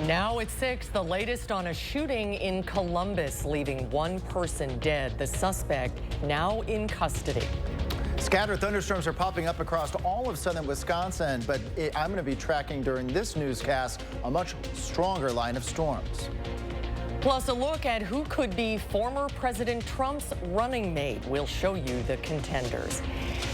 Now at 6, the latest on a shooting in Columbus, leaving one person dead. The suspect now in custody. Scattered thunderstorms are popping up across all of southern Wisconsin, but I'm going to be tracking during this newscast a much stronger line of storms. Plus, a look at who could be former President Trump's running mate. We'll show you the contenders.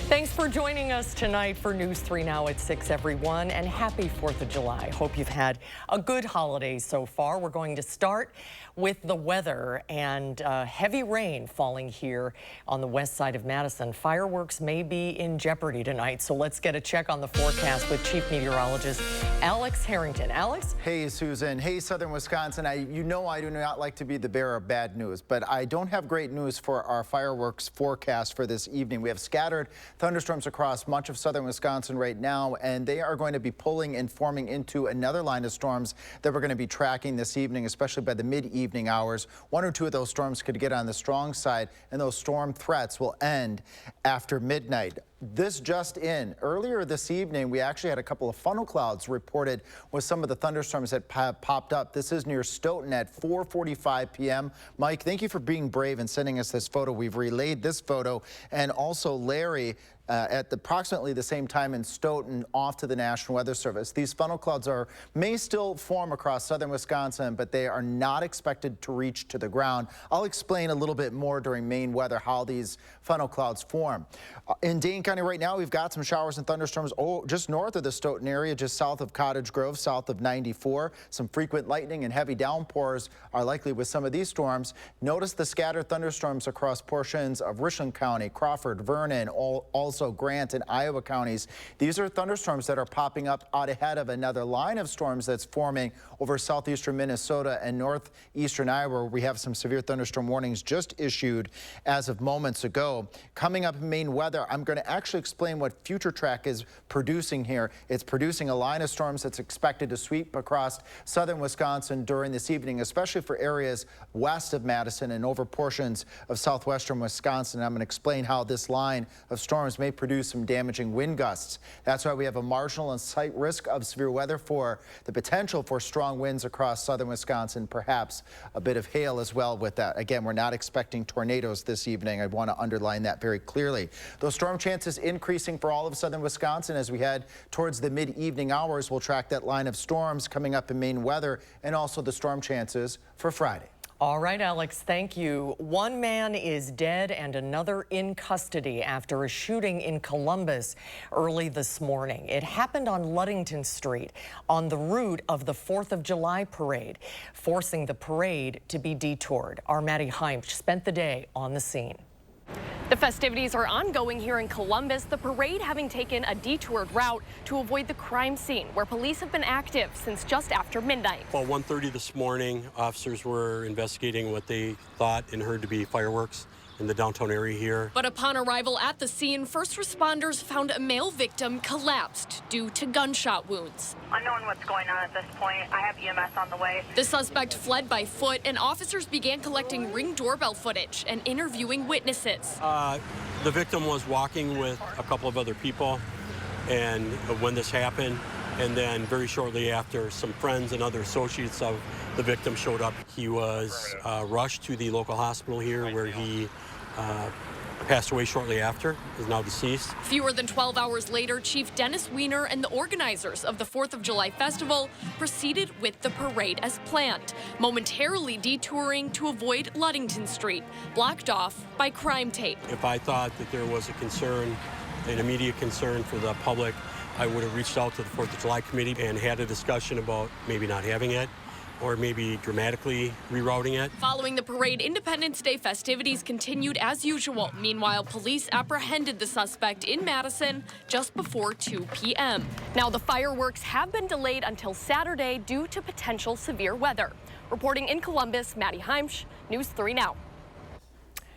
Thanks for joining us tonight for News 3 Now at 6, everyone, and happy 4th of July. Hope you've had a good holiday so far. We're going to start with the weather and heavy rain falling here on the west side of Madison. Fireworks may be in jeopardy tonight, so let's get a check on the forecast with Chief Meteorologist Alex Harrington. Alex? Hey, Susan. Hey, southern Wisconsin. You know I do not like to be the bearer of bad news, but I don't have great news for our fireworks forecast for this evening. We have scattered thunderstorms across much of southern Wisconsin right now, and they are going to be pulling and forming into another line of storms that we're going to be tracking this evening, especially by the mid-evening hours. One or two of those storms could get on the strong side, and those storm threats will end after midnight. This just in. Earlier this evening, we actually had a couple of funnel clouds reported with some of the thunderstorms that popped up. This is near Stoughton at 4:45 p.m. Mike, thank you for being brave and sending us this photo. We've relayed this photo, and also Larry at approximately the same time in Stoughton off to the National Weather Service. These funnel clouds may still form across southern Wisconsin, but they are not expected to reach to the ground. I'll explain a little bit more during Maine weather how these funnel clouds form. In Dane County right now, we've got some showers and thunderstorms just north of the Stoughton area, just south of Cottage Grove, south of 94. Some frequent lightning and heavy downpours are likely with some of these storms. Notice the scattered thunderstorms across portions of Richland County, Crawford, Vernon, also Grant and Iowa counties. These are thunderstorms that are popping up out ahead of another line of storms that's forming over southeastern Minnesota and northeastern Iowa, where we have some severe thunderstorm warnings just issued as of moments ago. Coming up in Maine weather, I'm going to actually explain what Future Track is producing here. It's producing a line of storms that's expected to sweep across southern Wisconsin during this evening, especially for areas west of Madison and over portions of southwestern Wisconsin. I'm going to explain how this line of storms may produce some damaging wind gusts. That's why we have a marginal and slight risk of severe weather for the potential for strong winds across southern Wisconsin, perhaps a bit of hail as well with that. Again, we're not expecting tornadoes this evening. I want to underline that very clearly. Those storm chances increasing for all of southern Wisconsin as we head towards the mid-evening hours. We'll track that line of storms coming up in Maine weather and also the storm chances for Friday. All right, Alex, thank you. One man is dead and another in custody after a shooting in Columbus early this morning. It happened on Ludington Street on the route of the 4th of July parade, forcing the parade to be detoured. Our Maddie Heimch spent the day on the scene. The festivities are ongoing here in Columbus, the parade having taken a detoured route to avoid the crime scene, where police have been active since just after midnight. Well, 1:30 this morning, officers were investigating what they thought and heard to be fireworks in the downtown area here. But upon arrival at the scene, first responders found a male victim collapsed due to gunshot wounds. Unknown what's going on at this point. I have EMS on the way. The suspect fled by foot, and officers began collecting Ring doorbell footage and interviewing witnesses. The victim was walking with a couple of other people, and when this happened, and then very shortly after, some friends and other associates of the victim showed up. He was rushed to the local hospital here, where he passed away shortly after, is now deceased. Fewer than 12 hours later, Chief Dennis Weiner and the organizers of the 4th of July festival proceeded with the parade as planned, momentarily detouring to avoid Ludington Street, blocked off by crime tape. If I thought that there was a concern, an immediate concern for the public, I would have reached out to the 4th of July committee and had a discussion about maybe not having it, or maybe dramatically rerouting it. Following the parade, Independence Day festivities continued as usual. Meanwhile, police apprehended the suspect in Madison just before 2 p.m. Now, the fireworks have been delayed until Saturday due to potential severe weather. Reporting in Columbus, Maddie Heimch, News 3 Now.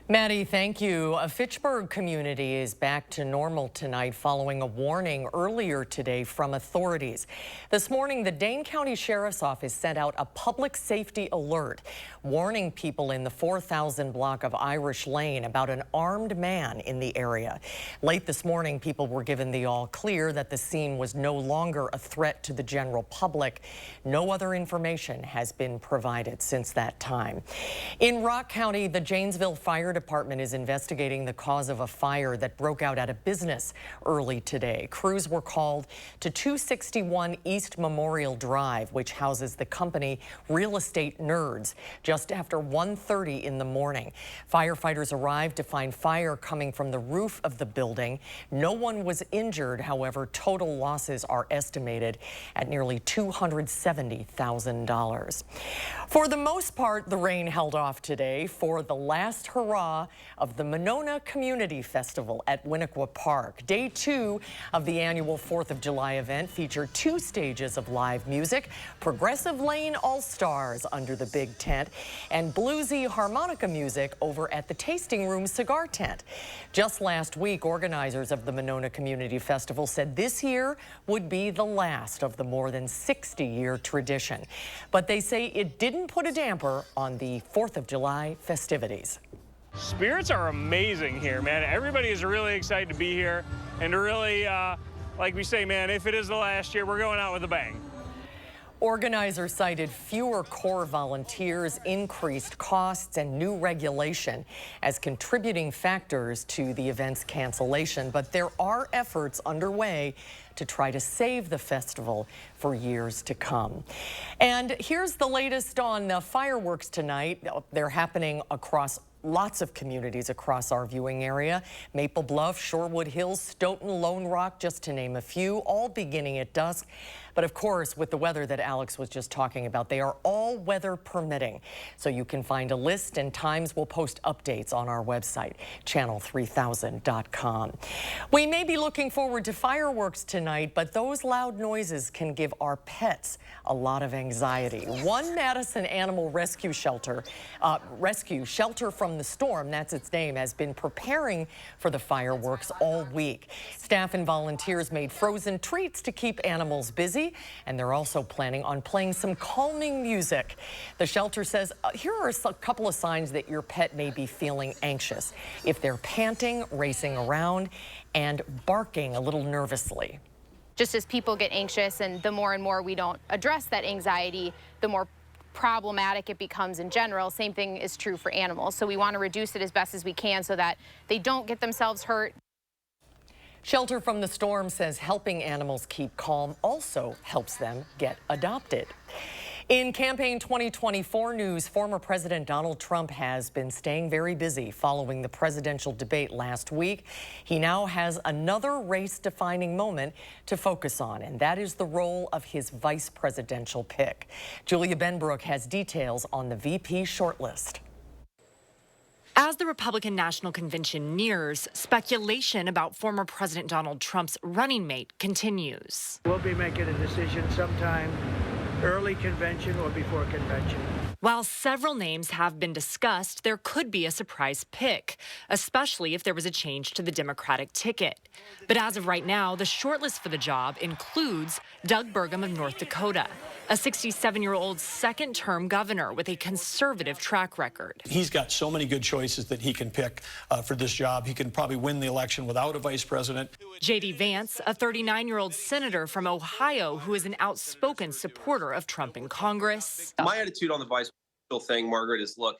Maddie, thank you. A Fitchburg community is back to normal tonight following a warning earlier today from authorities. This morning, the Dane County Sheriff's Office sent out a public safety alert warning people in the 4000 block of Irish Lane about an armed man in the area. Late this morning, people were given the all clear that the scene was no longer a threat to the general public. No other information has been provided since that time. In Rock County, the Janesville Fire Department is investigating the cause of a fire that broke out at a business early today. Crews were called to 261 East Memorial Drive, which houses the company Real Estate Nerds, just after 1:30 in the morning. Firefighters arrived to find fire coming from the roof of the building. No one was injured. However, total losses are estimated at nearly $270,000. For the most part, the rain held off today for the last hurrah of the Monona Community Festival at Winnequa Park. Day 2 of the annual 4th of July event featured 2 stages of live music, Progressive Lane All-Stars under the big tent, and bluesy harmonica music over at the Tasting Room cigar tent. Just last week, organizers of the Monona Community Festival said this year would be the last of the more than 60-year tradition. But they say it didn't put a damper on the 4th of July festivities. Spirits are amazing here, man. Everybody is really excited to be here and to really, like we say, man, if it is the last year, we're going out with a bang. Organizers cited fewer core volunteers, increased costs, and new regulation as contributing factors to the event's cancellation. But there are efforts underway to try to save the festival for years to come. And here's the latest on the fireworks tonight. They're happening across lots of communities across our viewing area. Maple Bluff, Shorewood Hills, Stoughton, Lone Rock, just to name a few, all beginning at dusk. But of course, with the weather that Alex was just talking about, they are all weather permitting. So you can find a list and times. We'll post updates on our website, channel3000.com. We may be looking forward to fireworks tonight, but those loud noises can give our pets a lot of anxiety. One Madison animal rescue shelter from the storm, that's its name, has been preparing for the fireworks all week. Staff and volunteers made frozen treats to keep animals busy, and they're also planning on playing some calming music. The shelter says, here are a couple of signs that your pet may be feeling anxious. If they're panting, racing around, and barking a little nervously. Just as people get anxious and the more and more we don't address that anxiety, the more problematic it becomes in general. Same thing is true for animals. So we want to reduce it as best as we can so that they don't get themselves hurt. Shelter from the Storm says helping animals keep calm also helps them get adopted. In campaign 2024 news, former President Donald Trump has been staying very busy following the presidential debate last week. He now has another race-defining moment to focus on, and that is the role of his vice presidential pick. Julia Benbrook has details on the VP shortlist. As the Republican National Convention nears, speculation about former President Donald Trump's running mate continues. We'll be making a decision sometime early convention or before convention. While several names have been discussed, there could be a surprise pick, especially if there was a change to the Democratic ticket. But as of right now, the shortlist for the job includes Doug Burgum of North Dakota, a 67-year-old second-term governor with a conservative track record. He's got so many good choices that he can pick for this job. He can probably win the election without a vice president. J.D. Vance, a 39-year-old senator from Ohio who is an outspoken supporter of Trump in Congress. My attitude on the vice thing, Margaret, is look,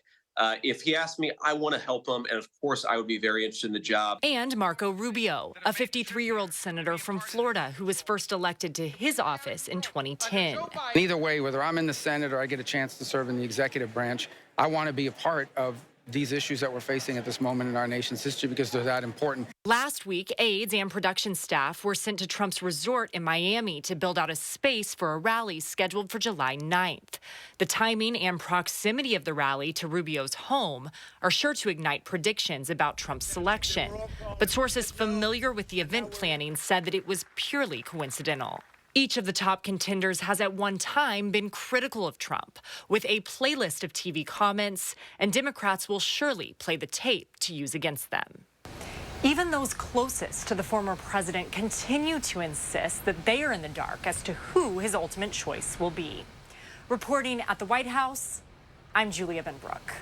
if he asked me, I want to help him, and of course I would be very interested in the job. And Marco Rubio, a 53-year-old senator from Florida who was first elected to his office in 2010. Either way, whether I'm in the Senate or I get a chance to serve in the executive branch, I want to be a part of these issues that we're facing at this moment in our nation's history because they're that important. Last week, aides and production staff were sent to Trump's resort in Miami to build out a space for a rally scheduled for July 9th. The timing and proximity of the rally to Rubio's home are sure to ignite predictions about Trump's selection. But sources familiar with the event planning said that it was purely coincidental. Each of the top contenders has at one time been critical of Trump, with a playlist of TV comments, and Democrats will surely play the tape to use against them. Even those closest to the former president continue to insist that they are in the dark as to who his ultimate choice will be. Reporting at the White House, I'm Julia Benbrook.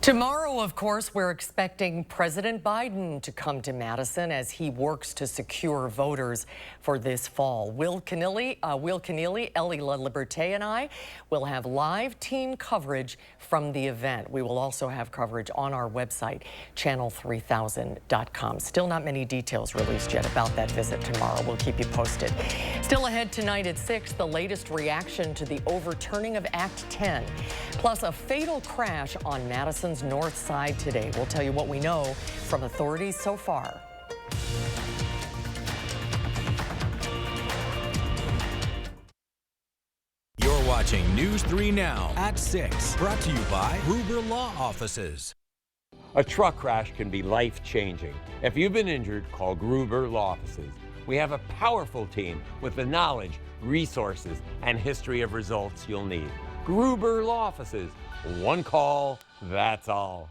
Tomorrow, of course, we're expecting President Biden to come to Madison as he works to secure voters for this fall. Will Keneally, Ellie LaLiberte, and I will have live team coverage from the event. We will also have coverage on our website, channel3000.com. Still not many details released yet about that visit tomorrow. We'll keep you posted. Still ahead tonight at 6, the latest reaction to the overturning of Act 10, plus a fatal crash on Madison's north side today. We'll tell you what we know from authorities so far. You're watching News 3 Now at 6, brought to you by Gruber Law Offices. A truck crash can be life-changing. If you've been injured, call Gruber Law Offices. We have a powerful team with the knowledge, resources, and history of results you'll need. Gruber Law Offices. One call, that's all.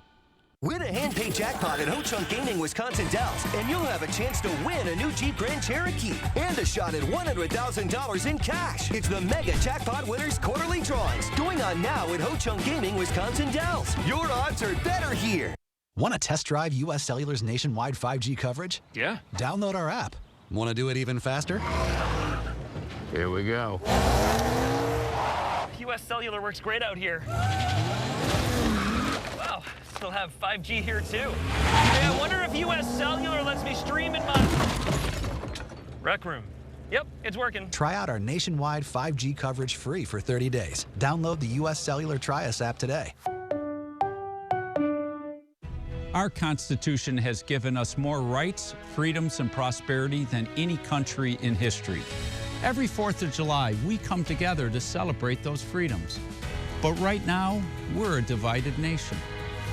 Win a hand-paid jackpot at Ho-Chunk Gaming Wisconsin Dells, and you'll have a chance to win a new Jeep Grand Cherokee and a shot at $100,000 in cash. It's the Mega Jackpot Winners Quarterly Drawings going on now at Ho-Chunk Gaming Wisconsin Dells. Your odds are better here. Want to test drive U.S. Cellular's nationwide 5G coverage? Yeah. Download our app. Want to do it even faster? Here we go. U.S. Cellular works great out here. Wow, still have 5G here too. Hey, I wonder if U.S. Cellular lets me stream in my rec room. Yep, it's working. Try out our nationwide 5G coverage free for 30 days. Download the U.S. Cellular Try Us app today. Our Constitution has given us more rights, freedoms, and prosperity than any country in history. Every 4th of July, we come together to celebrate those freedoms. But right now, we're a divided nation.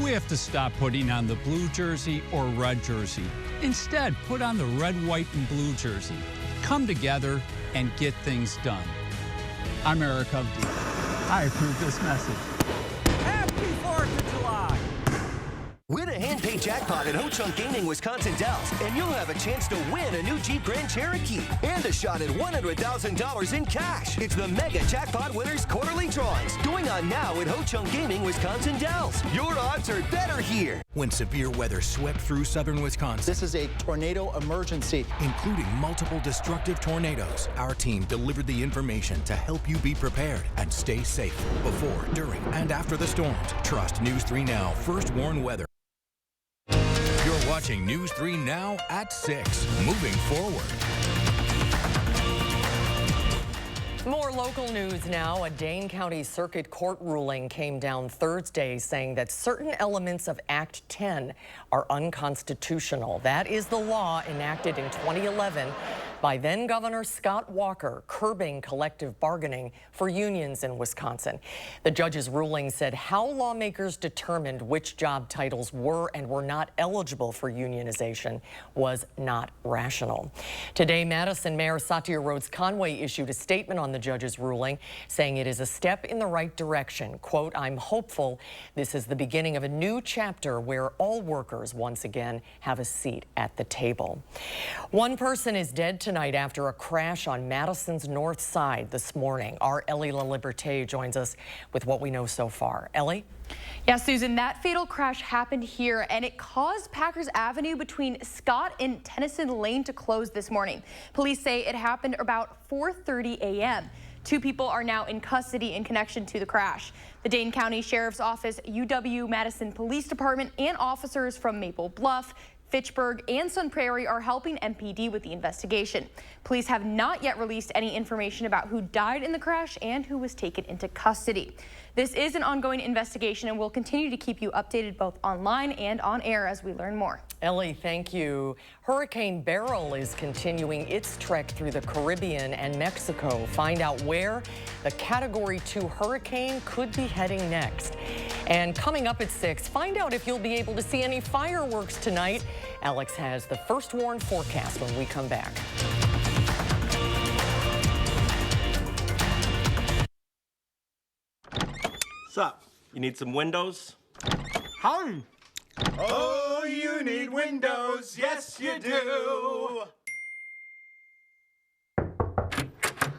We have to stop putting on the blue jersey or red jersey. Instead, put on the red, white, and blue jersey. Come together and get things done. I'm Eric Hovde. I approve this message. Happy 4th of July! Win a hand-paid jackpot at Ho-Chunk Gaming Wisconsin Dells, and you'll have a chance to win a new Jeep Grand Cherokee and a shot at $100,000 in cash. It's the Mega Jackpot Winners Quarterly Drawings going on now at Ho-Chunk Gaming Wisconsin Dells. Your odds are better here. When severe weather swept through southern Wisconsin, This is a tornado emergency, including multiple destructive tornadoes, our team delivered the information to help you be prepared and stay safe before, during, and after the storms. Trust News 3 Now, First Warn Weather. You're watching News 3 Now at 6. Moving forward. More local news now. A Dane County Circuit Court ruling came down Thursday saying that certain elements of Act 10 are unconstitutional. That is the law enacted in 2011 by then Governor Scott Walker, curbing collective bargaining for unions in Wisconsin. The judge's ruling said how lawmakers determined which job titles were and were not eligible for unionization was not rational. Today, Madison Mayor Satya Rhodes Conway issued a statement on the judge's ruling, saying it is a step in the right direction. Quote, "I'm hopeful this is the beginning of a new chapter where all workers once again have a seat at the table." One person is dead tonight after a crash on Madison's north side this morning. Our Ellie LaLiberte joins us with what we know so far. Ellie? Yeah, Susan, that fatal crash happened here, and it caused Packers Avenue between Scott and Tennyson Lane to close this morning. Police say it happened about 4:30 a.m. 2 people are now in custody in connection to the crash. The Dane County Sheriff's Office, UW-Madison Police Department, and officers from Maple Bluff, Fitchburg, and Sun Prairie are helping MPD with the investigation. Police have not yet released any information about who died in the crash and who was taken into custody. This is an ongoing investigation, and we'll continue to keep you updated both online and on air as we learn more. Ellie, thank you. Hurricane Beryl is continuing its trek through the Caribbean and Mexico. Find out where the Category 2 hurricane could be heading next. And coming up at 6, find out if you'll be able to see any fireworks tonight. Alex has the First Warn forecast when we come back. What's up? You need some windows? Howdy. Oh, you need windows. Yes, you do.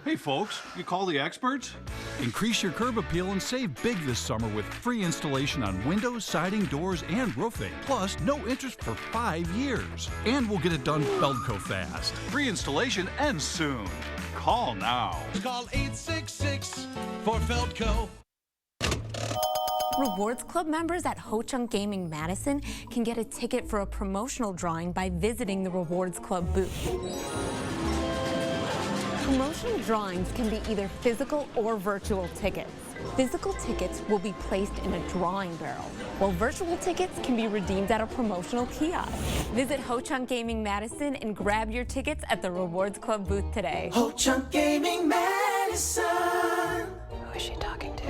Hey folks, you call the experts? Increase your curb appeal and save big this summer with free installation on windows, siding, doors, and roofing. Plus, no interest for 5 years. And we'll get it done Feldco fast. Free installation ends soon. Call now. Call 866 for Feldco. Rewards Club members at Ho Chunk Gaming Madison can get a ticket for a promotional drawing by visiting the Rewards Club booth. Promotional drawings can be either physical or virtual tickets. Physical tickets will be placed in a drawing barrel, while virtual tickets can be redeemed at a promotional kiosk. Visit Ho Chunk Gaming Madison and grab your tickets at the Rewards Club booth today. Ho Chunk Gaming Madison. Who is she talking to?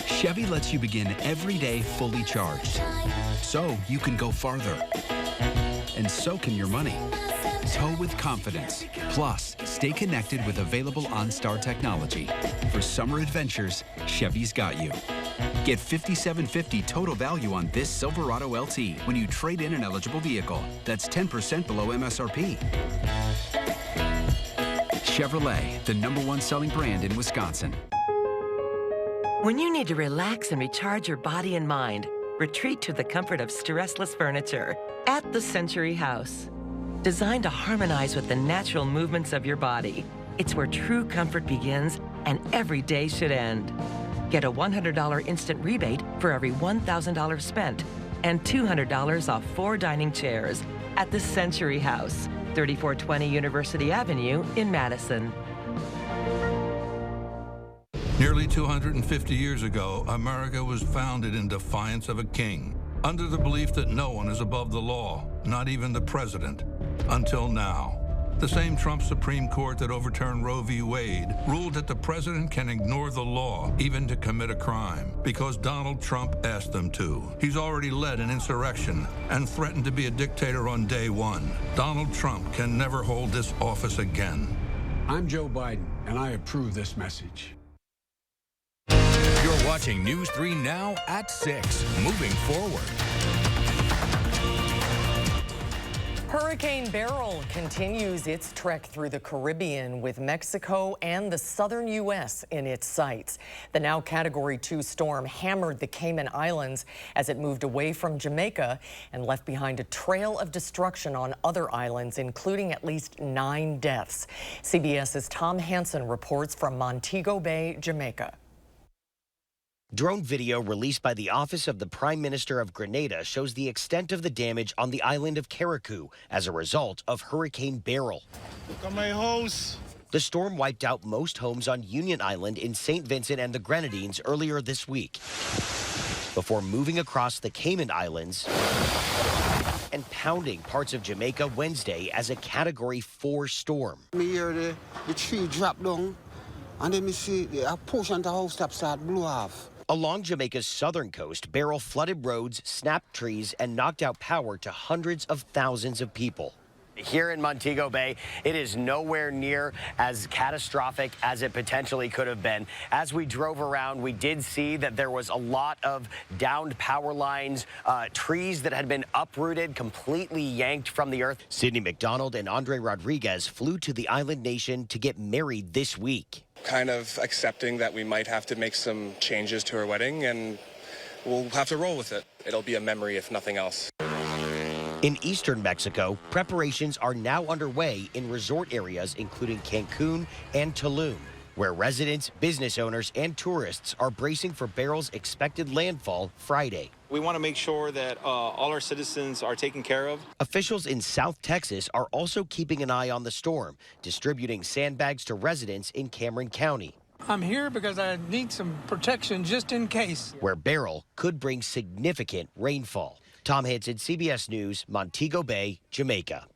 Chevy lets you begin every day fully charged, so you can go farther. And so can your money. Tow with confidence. Plus, stay connected with available OnStar technology. For summer adventures, Chevy's got you. Get $5,750 total value on this Silverado LT when you trade in an eligible vehicle. That's 10% below MSRP. Chevrolet, the #1 selling brand in Wisconsin. When you need to relax and recharge your body and mind, retreat to the comfort of stressless furniture at the Century House. Designed to harmonize with the natural movements of your body, it's where true comfort begins and every day should end. Get a $100 instant rebate for every $1,000 spent and $200 off 4 dining chairs at the Century House, 3420 University Avenue in Madison. Nearly 250 years ago, America was founded in defiance of a king, under the belief that no one is above the law, not even the president. Until now. The same Trump Supreme Court that overturned Roe v. Wade ruled that the president can ignore the law, even to commit a crime, because Donald Trump asked them to. He's already led an insurrection and threatened to be a dictator on day one. Donald Trump can never hold this office again. I'm Joe Biden, and I approve this message. You're watching News 3 Now at 6. Moving forward. Hurricane Beryl continues its trek through the Caribbean with Mexico and the southern U.S. in its sights. The now Category 2 storm hammered the Cayman Islands as it moved away from Jamaica and left behind a trail of destruction on other islands, including at least 9 deaths. CBS's Tom Hansen reports from Montego Bay, Jamaica. Drone video released by the Office of the Prime Minister of Grenada shows the extent of the damage on the island of Carriacou as a result of Hurricane Beryl. Look at my house. The storm wiped out most homes on Union Island in St. Vincent and the Grenadines earlier this week, before moving across the Cayman Islands and pounding parts of Jamaica Wednesday as a Category 4 storm. Me hear the tree drop down, and then me see a portion of the house top start blow off. Along Jamaica's southern coast, Beryl flooded roads, snapped trees, and knocked out power to hundreds of thousands of people. Here in Montego Bay, it is nowhere near as catastrophic as it potentially could have been. As we drove around, we did see that there was a lot of downed power lines, trees that had been uprooted, completely yanked from the earth. Sidney McDonald and Andre Rodriguez flew to the island nation to get married this week. Kind of accepting that we might have to make some changes to our wedding, and we'll have to roll with it. It'll be a memory, if nothing else. In eastern Mexico, preparations are now underway in resort areas including Cancun and Tulum, where residents, business owners, and tourists are bracing for Beryl's expected landfall Friday. We want to make sure that all our citizens are taken care of. Officials in South Texas are also keeping an eye on the storm, distributing sandbags to residents in Cameron County. I'm here because I need some protection just in case. Where Beryl could bring significant rainfall. Tom Hansen, CBS News, Montego Bay, Jamaica.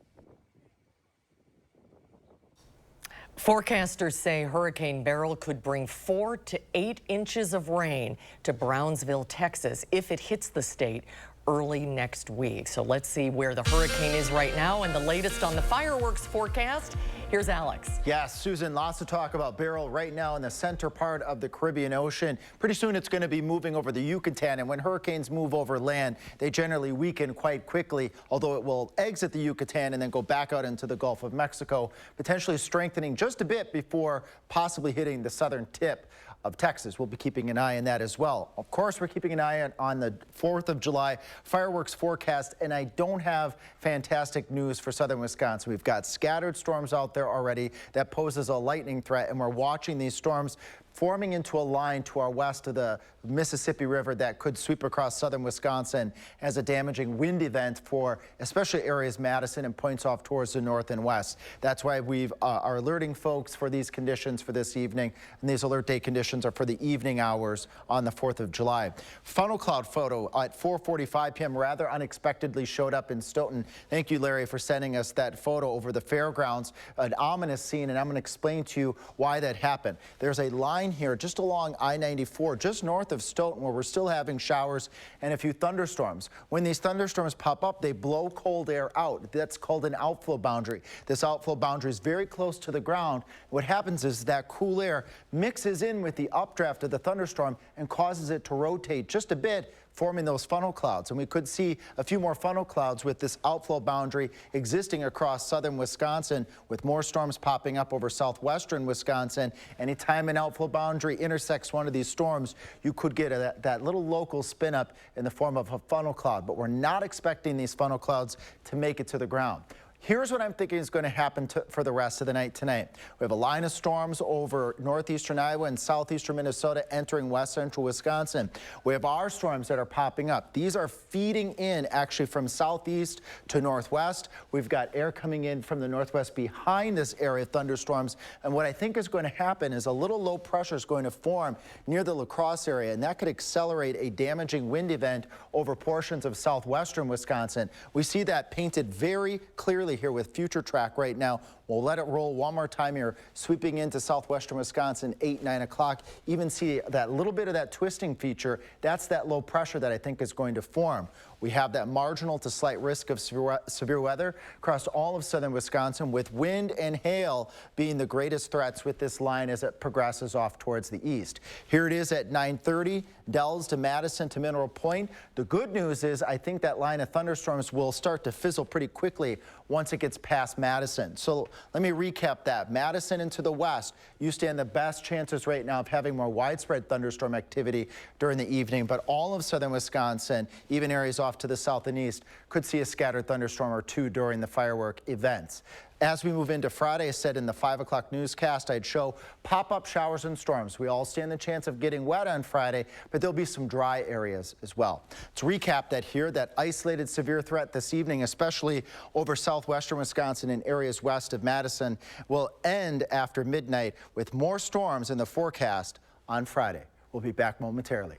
Forecasters say Hurricane Beryl could bring 4 to 8 inches of rain to Brownsville, Texas, if it hits the state early next week. So let's see where the hurricane is right now and the latest on the fireworks forecast Here's Alex. Yes, Susan, lots to talk about. Beryl, right now in the center part of the Caribbean Ocean. Pretty soon it's going to be moving over the Yucatan, and when hurricanes move over land, they generally weaken quite quickly, although it will exit the Yucatan and then go back out into the Gulf of Mexico, potentially strengthening just a bit before possibly hitting the southern tip of Texas. We'll be keeping an eye on that as well. Of course, we're keeping an eye on the 4th of July fireworks forecast, and I don't have fantastic news for southern Wisconsin. We've got scattered storms out there already that poses a lightning threat, and we're watching these storms forming into a line to our west of the Mississippi River that could sweep across southern Wisconsin as a damaging wind event for especially areas Madison and points off towards the north and west. That's why we are alerting folks for these conditions for this evening, and these alert day conditions are for the evening hours on the 4th of July. Funnel cloud photo at 4:45 p.m. rather unexpectedly showed up in Stoughton. Thank you, Larry, for sending us that photo over the fairgrounds. An ominous scene, and I'm going to explain to you why that happened. There's a line here just along I-94, just north of Stoughton, where we're still having showers and a few thunderstorms. When these thunderstorms pop up, they blow cold air out. That's called an outflow boundary. This outflow boundary is very close to the ground. What happens is that cool air mixes in with the updraft of the thunderstorm and causes it to rotate just a bit, forming those funnel clouds. And we could see a few more funnel clouds with this outflow boundary existing across southern Wisconsin, with more storms popping up over southwestern Wisconsin. Anytime an outflow boundary intersects one of these storms, you could get that little local spin up in the form of a funnel cloud. But we're not expecting these funnel clouds to make it to the ground. Here's what I'm thinking is going to happen for the rest of the night tonight. We have a line of storms over northeastern Iowa and southeastern Minnesota entering west central Wisconsin. We have our storms that are popping up. These are feeding in actually from southeast to northwest. We've got air coming in from the northwest behind this area of thunderstorms. And what I think is going to happen is a little low pressure is going to form near the La Crosse area, and that could accelerate a damaging wind event over portions of southwestern Wisconsin. We see that painted very clearly here with Future Track right now. We'll let it roll one more time here, sweeping into southwestern Wisconsin, 8, 9 o'clock. Even see that little bit of that twisting feature. That's that low pressure that I think is going to form. We have that marginal to slight risk of severe weather across all of southern Wisconsin, with wind and hail being the greatest threats with this line as it progresses off towards the east. Here it is at 9:30, Dells to Madison to Mineral Point. The good news is I think that line of thunderstorms will start to fizzle pretty quickly once it gets past Madison. So let me recap that. Madison and to the west, you stand the best chances right now of having more widespread thunderstorm activity during the evening, but all of southern Wisconsin, even areas off to the south and east, could see a scattered thunderstorm or two during the firework events. As we move into Friday, I said in the 5 o'clock newscast, I'd show pop-up showers and storms. We all stand the chance of getting wet on Friday, but there'll be some dry areas as well. To recap that here, that isolated severe threat this evening, especially over southwestern Wisconsin and areas west of Madison, will end after midnight with more storms in the forecast on Friday. We'll be back momentarily.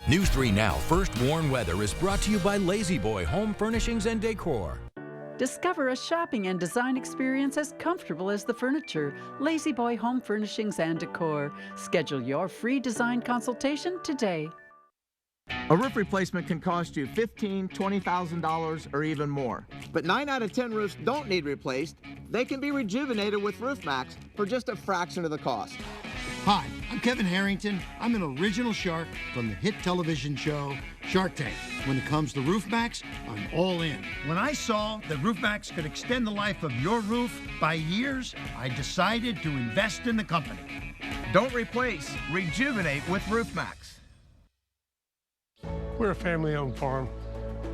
News 3 Now First Warn Weather is brought to you by Lazy Boy Home Furnishings and Decor. Discover a shopping and design experience as comfortable as the furniture. Lazy Boy Home Furnishings and Decor. Schedule your free design consultation today. A roof replacement can cost you $15,000, $20,000 or even more. But 9 out of 10 roofs don't need replaced. They can be rejuvenated with Roof Max for just a fraction of the cost. Hi, I'm Kevin Harrington. I'm an original shark from the hit television show Shark Tank. When it comes to Roof Max, I'm all in. When I saw that Roof Max could extend the life of your roof by years, I decided to invest in the company. Don't replace, rejuvenate with Roof Max. We're a family-owned farm.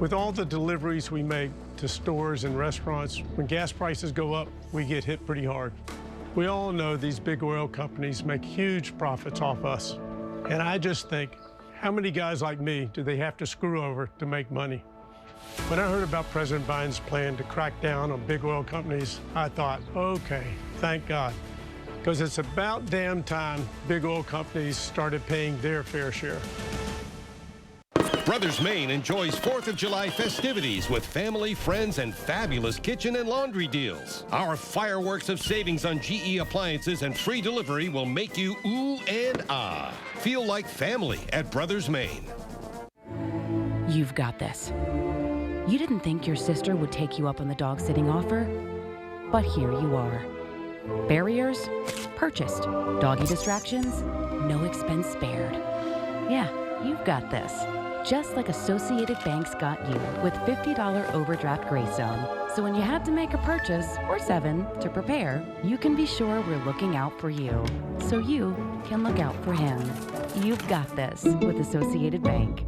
With all the deliveries we make to stores and restaurants, when gas prices go up, we get hit pretty hard. We all know these big oil companies make huge profits off us. And I just think, how many guys like me do they have to screw over to make money? When I heard about President Biden's plan to crack down on big oil companies, I thought, okay, thank God. Because it's about damn time big oil companies started paying their fair share. Brothers Maine enjoys 4th of July festivities with family, friends, and fabulous kitchen and laundry deals. Our fireworks of savings on GE appliances and free delivery will make you ooh and ah. Feel like family at Brothers Maine. You've got this. You didn't think your sister would take you up on the dog sitting offer? But here you are. Barriers? Purchased. Doggy distractions? No expense spared. Yeah, you've got this. Just like Associated Bank's got you with $50 overdraft grace zone. So when you have to make a purchase, or 7, to prepare, you can be sure we're looking out for you. So you can look out for him. You've got this with Associated Bank.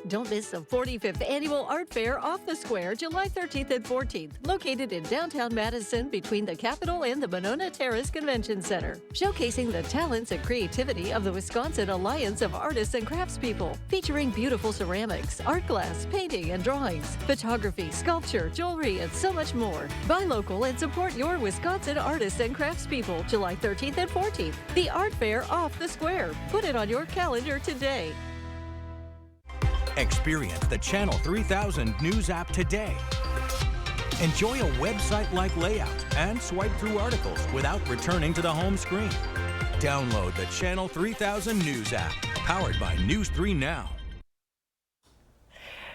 Don't miss the 45th Annual Art Fair Off the Square, July 13th and 14th, located in downtown Madison between the Capitol and the Monona Terrace Convention Center. Showcasing the talents and creativity of the Wisconsin Alliance of Artists and Craftspeople, featuring beautiful ceramics, art glass, painting and drawings, photography, sculpture, jewelry, and so much more. Buy local and support your Wisconsin artists and craftspeople, July 13th and 14th. The Art Fair Off the Square. Put it on your calendar today. Experience the Channel 3000 News app today. Enjoy a website-like layout and swipe through articles without returning to the home screen. Download the Channel 3000 News app, powered by News 3 Now.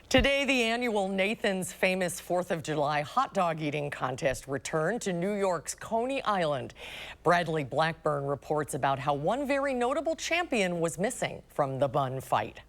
Today, the annual Nathan's Famous 4th of July hot dog eating contest returned to New York's Coney Island. Bradley Blackburn reports about how one very notable champion was missing from the bun fight.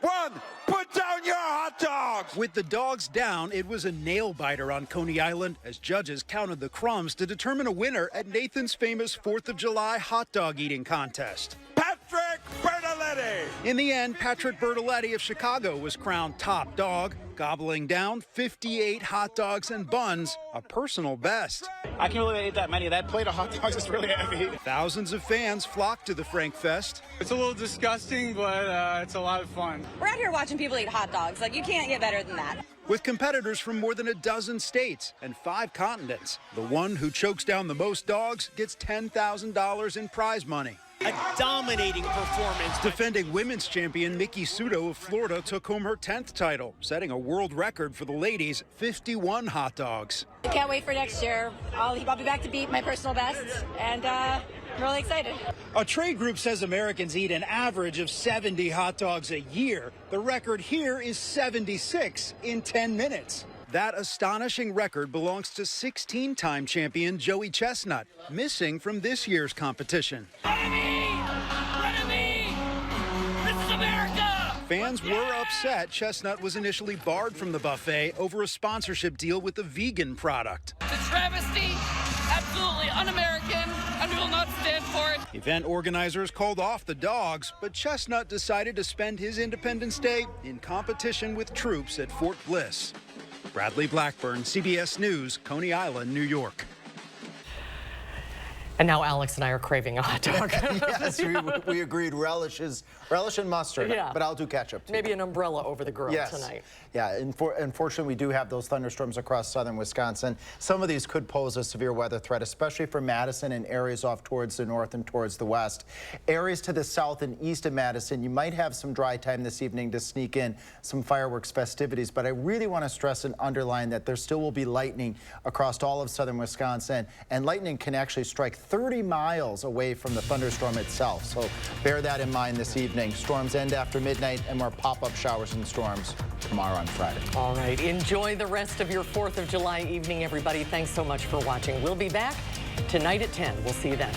1, put down your hot dogs! With the dogs down, it was a nail-biter on Coney Island as judges counted the crumbs to determine a winner at Nathan's Famous 4th of July hot dog eating contest. Patrick Bertoletti! In the end, Patrick Bertoletti of Chicago was crowned top dog, gobbling down 58 hot dogs and buns, a personal best. I can't believe I ate that many. That plate of hot dogs is really heavy. Thousands of fans flocked to the Frank Fest. It's a little disgusting, but it's a lot of fun. We're out here watching people eat hot dogs. Like, you can't get better than that. With competitors from more than a dozen states and 5 continents, the one who chokes down the most dogs gets $10,000 in prize money. A dominating performance. Defending women's champion Mickey Sudo of Florida took home her 10th title, setting a world record for the ladies, 51 hot dogs. Can't wait for next year. I'll be back to beat my personal best, and I'm really excited. A trade group says Americans eat an average of 70 hot dogs a year. The record here is 76 in 10 minutes. That astonishing record belongs to 16-time champion Joey Chestnut, missing from this year's competition. This is America! Fans were upset Chestnut was initially barred from the buffet over a sponsorship deal with a vegan product. It's a travesty, absolutely un-American, and we will not stand for it. Event organizers called off the dogs, but Chestnut decided to spend his Independence Day in competition with troops at Fort Bliss. Bradley Blackburn, CBS News, Coney Island, New York. And now Alex and I are craving a hot dog. Yes, we agreed relish and mustard, yeah. But I'll do ketchup too. Maybe an umbrella over the grill tonight. Yeah, unfortunately we do have those thunderstorms across southern Wisconsin. Some of these could pose a severe weather threat, especially for Madison and areas off towards the north and towards the west. Areas to the south and east of Madison, you might have some dry time this evening to sneak in some fireworks festivities, but I really want to stress and underline that there still will be lightning across all of southern Wisconsin, and lightning can actually strike 30 miles away from the thunderstorm itself. So bear that in mind this evening. Storms end after midnight, and more pop-up showers and storms tomorrow on Friday. All right. Enjoy the rest of your 4th of July evening, everybody. Thanks so much for watching. We'll be back tonight at 10. We'll see you then.